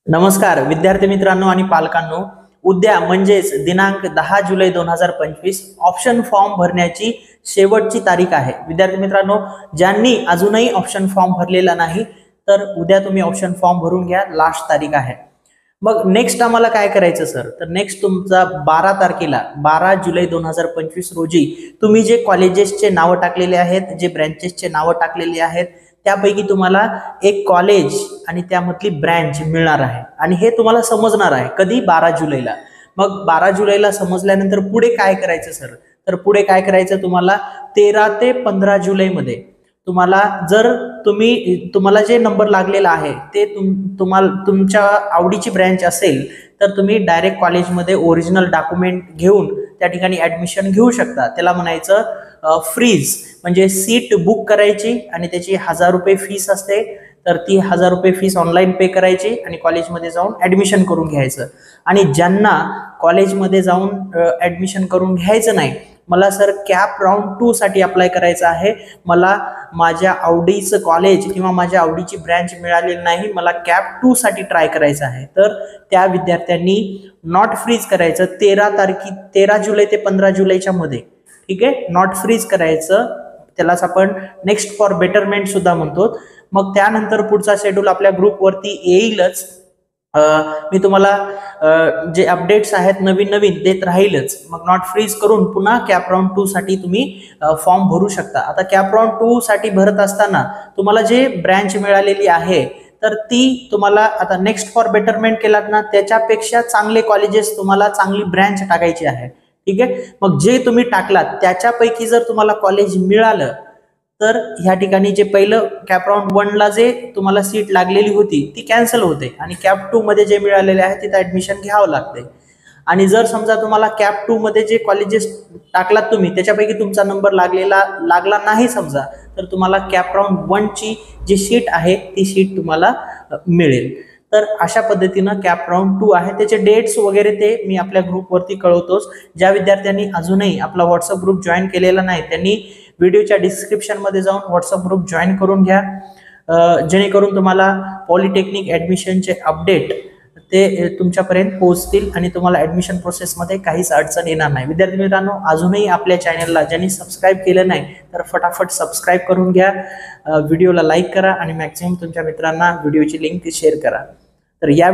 नमस्कार विद्यार्थी मित्रांनो आणि पालकांनो, उद्या म्हणजेच दिनांक 10 जुलै 2025 ऑप्शन फॉर्म भरण्याची शेवटची तारीख आहे। विद्यार्थी मित्रांनो, ज्यांनी अजूनही ऑप्शन फॉर्म भरलेला नाही तर उद्या तुम्ही ऑप्शन फॉर्म भरून घ्या, लास्ट तारीख आहे। मग नेक्स्ट आम्हाला काय करायचं सर, तर नेक्स्ट तुमचा 12 तारखेला 12 जुलै 2025 रोजी तुम्ही जे कॉलेजेसचे नाव टाकलेले आहेत, जे ब्रँचेसचे नाव टाकलेले आहेत त्यापैकी तुम्हाला एक कॉलेज आणि त्यामधली ब्रँच मिळणार आहे आणि हे तुम्हाला समजणार आहे कधी 12 जुलैला। मग 12 जुलैला समजल्यानंतर पुढे काय करायचं सर, तर पुढे काय करायचं तुम्हाला 13 ते 15 जुलै मध्ये तुम्हाला जर तुम्हाला जे नंबर लागलेला आहे ते तुम्हाला तुमच्या आवडीची ब्रँच असेल तर तुम्ही डायरेक्ट कॉलेजमध्ये ओरिजिनल डॉक्युमेंट घेऊन त्या ठिकाणी ऍडमिशन घेऊ शकता। त्याला म्हणायचं फ्रीज, म्हणजे सीट बुक करायची आणि त्याची 1000 रुपये फीस असते, तर ती 1000 रुपये फीस ऑनलाईन पे करायची आणि कॉलेजमध्ये जाऊन ऍडमिशन करून घ्यायचं। आणि ज्यांना कॉलेजमध्ये जाऊन ऍडमिशन करून घ्यायचं नाही, मला सर कॅप राऊंड 2 साठी अप्लाय करायचं आहे, मला माझ्या आवडीचं कॉलेज किंवा माझ्या आवडीची ब्रँच मिळालेली नाही, मला कॅप 2 साठी ट्राय करायचं आहे, तर त्या विद्यार्थ्यांनी नॉट फ्रीज करायचं 13 जुलै ते 15 जुलैच्या मध्ये। ठीक आहे, नॉट फ्रीज करायचं, त्यालाच आपण नेक्स्ट फॉर बेटरमेंट सुद्धा म्हणतो। मग त्यानंतर पुढचा शेड्यूल आपल्या ग्रुपवरती येईलच, मी तुम्हाला जे अपडेट्स आहेत नवीन नवीन देत राहीलच। मग नॉट फ्रीज करून पुन्हा कॅप राऊंड 2 साठी तुम्ही फॉर्म भरू शकता। आता कॅप राऊंड 2 साठी भरत असताना तुम्हाला जे ब्रँच मिळालेली आहे तर ती तुम्हाला आता नेक्स्ट फॉर बेटरमेंट केलात ना, त्याच्यापेक्षा चांगले कॉलेजेस तुम्हाला चांगली ब्रँच टाकायची आहे। ठीक आहे, मग जे तुम्ही टाकलात त्याच्यापैकी जर तुम्हाला कॉलेज मिळालं तर ह्या ठिकाणी जे पहिलं कॅप राऊंड 1 ला जे तुम्हाला सीट लागलेली होती ती कॅन्सल होते आणि कॅप 2 मध्ये जे मिळालेले आहे तिथे ऍडमिशन घ्यावं लागते। आणि जर समजा तुम्हाला कॅप 2 मध्ये जे कॉलेजेस टाकलात तुम्ही त्याच्यापैकी तुमचा नंबर लागला नाही समजा, तर तुम्हाला कॅप राऊंड 1 ची जी सीट आहे ती सीट तुम्हाला मिळेल। तर अशा पद्धतीनं कॅप राऊंड 2 आहे, त्याचे डेट्स वगैरे ते मी आपल्या ग्रुपवरती कळवतोच। ज्या विद्यार्थ्यांनी अजूनही आपला व्हॉट्सअप ग्रुप जॉईन केलेला नाही त्यांनी व्हिडिओच्या डिस्क्रिप्शन मध्ये जाऊन व्हॉट्सअप ग्रुप जॉईन करून घ्या, जेणेकरून तुम्हाला पॉलिटेक्निक ऍडमिशनचे अपडेट ते तुमच्यापर्यंत पोहोचतील आणि तुम्हाला ऍडमिशन प्रोसेसमध्ये काहीच अडचण येणार नाही। विद्यार्थी मित्रांनो, अजूनही आपल्या चॅनलला ज्यांनी सबस्क्राईब केलं नाही तर फटाफट सबस्क्राईब करून घ्या, व्हिडिओला लाईक करा आणि मॅक्सिमम तुमच्या मित्रांना व्हिडिओची लिंक शेअर करा। तर या